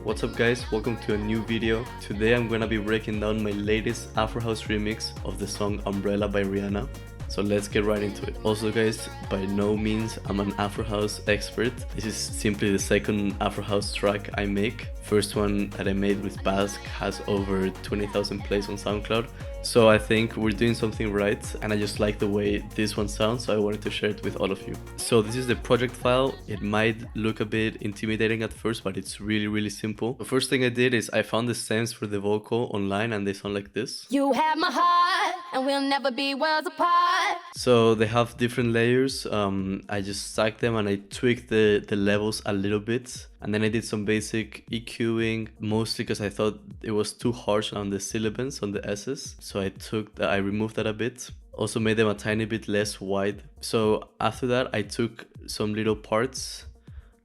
What's up guys, welcome to a new video. Today I'm gonna be breaking down my latest Afro House remix of the song Umbrella by Rihanna. So let's get right into it. Also guys, by no means I'm an Afro House expert. This is simply the second Afro House track I make. First one that I made with Basque has over 20,000 plays on SoundCloud. So I think we're doing something right, and I just like the way this one sounds, so I wanted to share it with all of you. So this is the project file. It might look a bit intimidating at first, but it's really simple. The first thing I did is I found the stems for the vocal online, and they sound like this. You have my heart, and we'll never be worlds apart. So they have different layers. I just stacked them and I tweaked the levels a little bit. And then I did some basic EQing, mostly because I thought it was too harsh on the sibilants, on the S's. So I removed that a bit. Also made them a tiny bit less wide. So after that, I took some little parts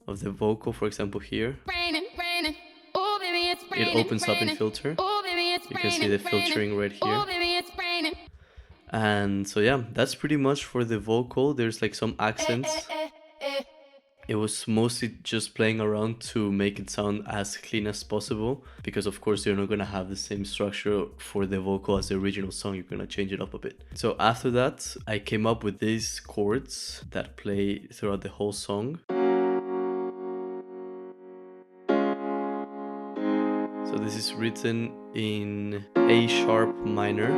of the vocal, for example here. Ooh, baby, it's It opens up in filter. You can see the filtering right here. And so yeah, that's pretty much for the vocal. There's like some accents. It was mostly just playing around to make it sound as clean as possible, because of course you're not gonna have the same structure for the vocal as the original song. You're gonna change it up a bit. So after that, I came up with these chords that play throughout the whole song. So this is written in A sharp minor,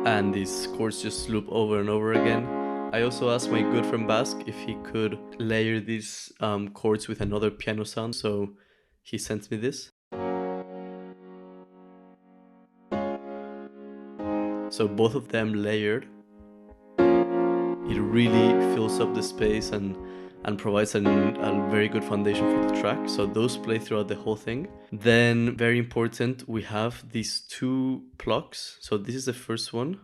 and these chords just loop over and over again. I also asked my good friend Basque if he could layer these chords with another piano sound, so he sent me this. So both of them layered. It really fills up the space and provides a very good foundation for the track. So those play throughout the whole thing. Then, very important, we have these two plucks. So this is the first one.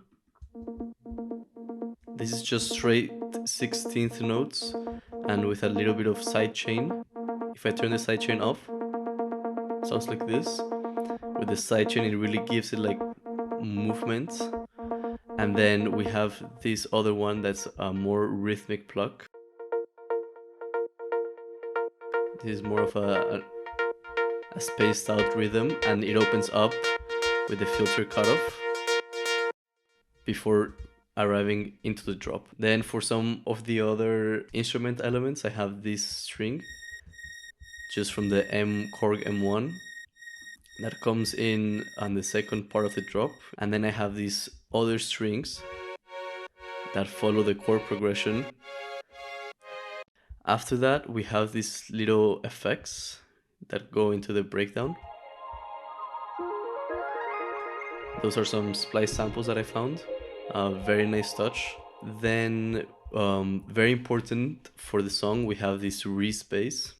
This is just straight 16th notes and with a little bit of side chain. If I turn the side chain off, it sounds like this. With the side chain, it really gives it like movement. And then we have this other one that's a more rhythmic pluck. This is more of a spaced out rhythm, and it opens up with the filter cutoff before arriving into the drop. Then for some of the other instrument elements, I have this string just from the Chord M1 that comes in on the second part of the drop, and then I have these other strings that follow the chord progression. After that, we have these little effects that go into the breakdown. Those are some splice samples that I found. Very nice touch. Then, very important for the song, we have this re-space.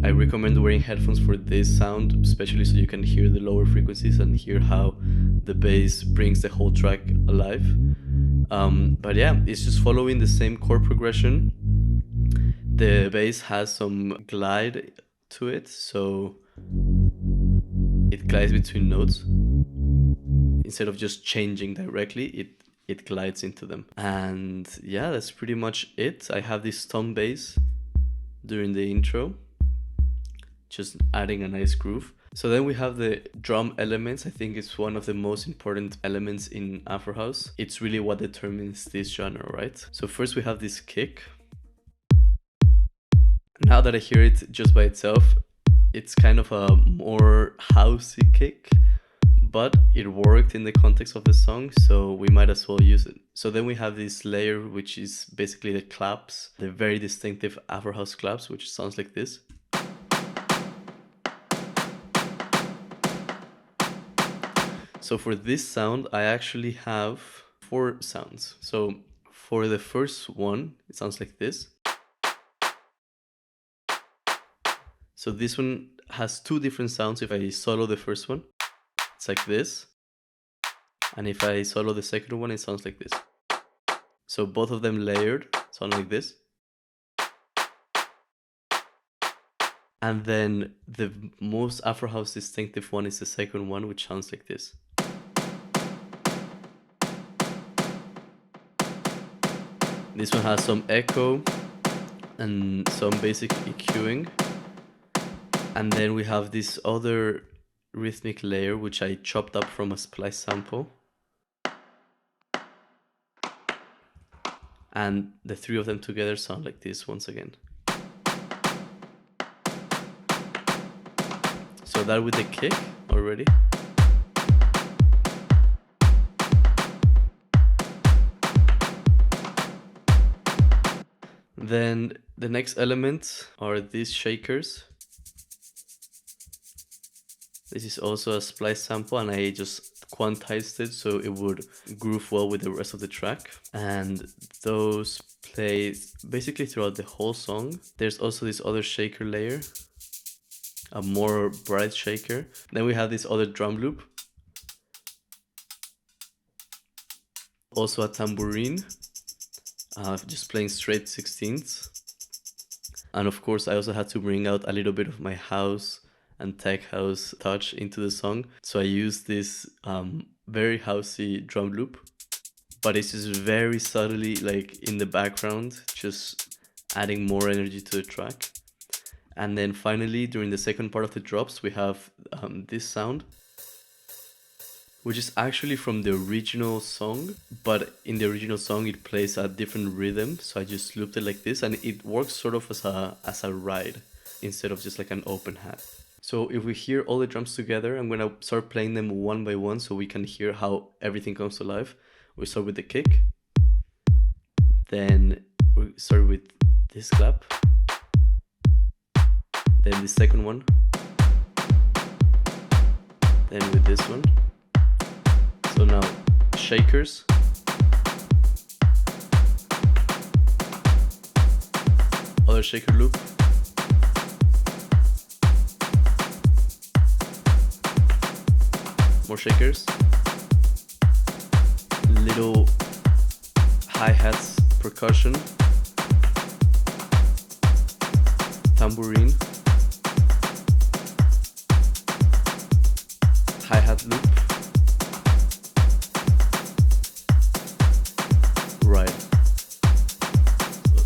I recommend wearing headphones for this sound, especially so you can hear the lower frequencies and hear how the bass brings the whole track alive. But yeah, it's just following the same chord progression. The bass has some glide to it, so it glides between notes. Instead of just changing directly, it glides into them. And yeah, that's pretty much it. I have this tom bass during the intro, just adding a nice groove. So then we have the drum elements. I think it's one of the most important elements in Afro House. It's really what determines this genre, right? So first we have this kick. Now that I hear it just by itself, it's kind of a more housey kick, but it worked in the context of the song, so we might as well use it. So then we have this layer, which is basically the claps, the very distinctive Afro House claps, which sounds like this. So for this sound, I actually have 4 sounds. So for the first one, it sounds like this. So this one has 2 different sounds. If I solo the first one, it's like this. And if I solo the second one, it sounds like this. So both of them layered sound like this. And then the most Afro House distinctive one is the second one, which sounds like this. This one has some echo and some basic EQing. And then we have this other rhythmic layer which I chopped up from a splice sample. And the three of them together sound like this once again. So that with the kick already. Then the next element are these shakers. This is also a splice sample, and I just quantized it so it would groove well with the rest of the track. And those play basically throughout the whole song. There's also this other shaker layer, a more bright shaker. Then we have this other drum loop. Also a tambourine, just playing straight 16ths. And of course I also had to bring out a little bit of my house and tech house touch into the song. So I used this very housey drum loop, but it's just very subtly like in the background, just adding more energy to the track. And then finally, during the second part of the drops, we have this sound, which is actually from the original song, but in the original song it plays a different rhythm. So I just looped it like this, and it works sort of as a ride instead of just like an open hat. So if we hear all the drums together, I'm gonna start playing them one by one so we can hear how everything comes to life. We start with the kick, then we start with this clap, then the second one, then with this one. So now shakers, other shaker loop, more shakers, little hi-hats, percussion, tambourine, hi-hat loop, right.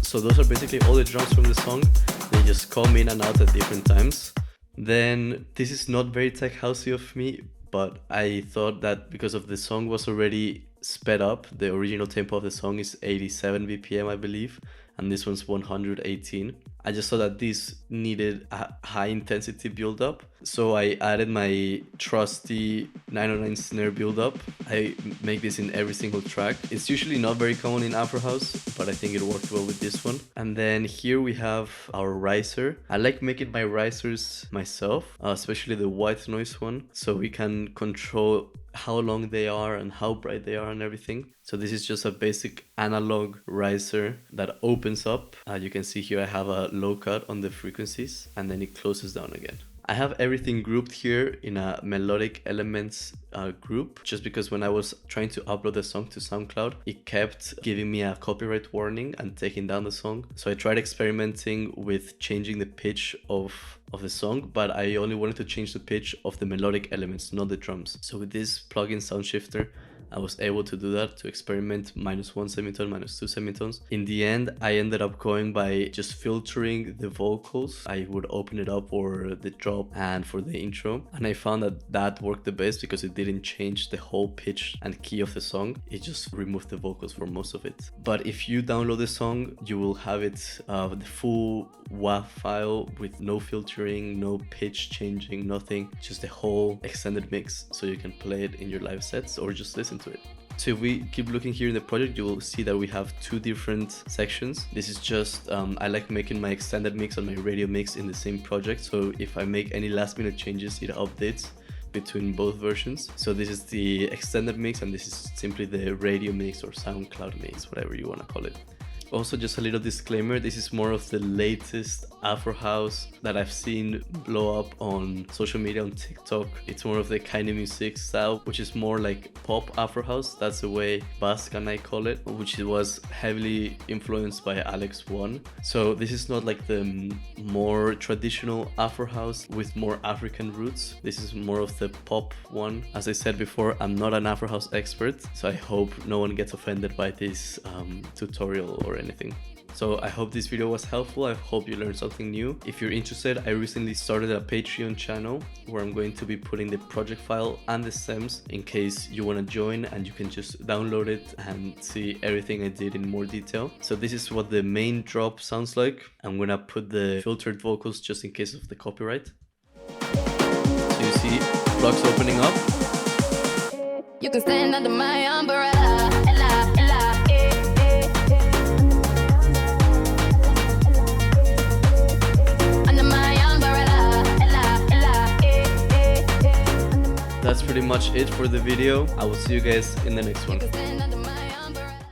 So those are basically all the drums from the song. They just come in and out at different times. Then this is not very tech housey of me, but I thought that because of the song was already sped up, the original tempo of the song is 87 BPM, I believe, and this one's 118. I just thought that this needed a high intensity build up, so I added my trusty 909 snare build up. I make this in every single track. It's usually not very common in Afro House, but I think it worked well with this one. And then here we have our riser. I like making my risers myself, especially the white noise one, so we can control how long they are and how bright they are and everything. So this is just a basic analog riser that opens up. You can see here I have a low cut on the frequencies, and then it closes down again. I have everything grouped here in a melodic elements group, just because when I was trying to upload the song to SoundCloud, it kept giving me a copyright warning and taking down the song. So I tried experimenting with changing the pitch of the song, but I only wanted to change the pitch of the melodic elements, not the drums. So with this plugin sound shifter, I was able to do that, to experiment -1 semitone, -2 semitones. In the end, I ended up going by just filtering the vocals. I would open it up for the drop and for the intro, and I found that that worked the best because it didn't change the whole pitch and key of the song. It just removed the vocals for most of it. But if you download the song, you will have it the full WAV file with no filtering, no pitch changing, nothing, just the whole extended mix, so you can play it in your live sets or just listen to it. So if we keep looking here in the project, you will see that we have two different sections. This is just, I like making my extended mix and my radio mix in the same project. So if I make any last minute changes, it updates between both versions. So this is the extended mix, and this is simply the radio mix or SoundCloud mix, whatever you want to call it. Also, just a little disclaimer, this is more of the latest Afro House that I've seen blow up on social media, on TikTok. It's more of the Keinemusik style, which is more like pop Afro House. That's the way Basque and I call it, which was heavily influenced by Wann. So this is not like the more traditional Afro House with more African roots. This is more of the pop one. As I said before, I'm not an Afro House expert, so I hope no one gets offended by this tutorial or anything. So I hope this video was helpful. I hope you learned something new. If you're interested, I recently started a Patreon channel where I'm going to be putting the project file and the stems in case you want to join, and you can just download it and see everything I did in more detail. So this is what the main drop sounds like. I'm gonna put the filtered vocals just in case of the copyright. So you see blocks opening up. You can stand under my umbrella. Ella, Ella, under my umbrella. Ella, Ella, That's pretty much it for the video. I will see you guys in the next one.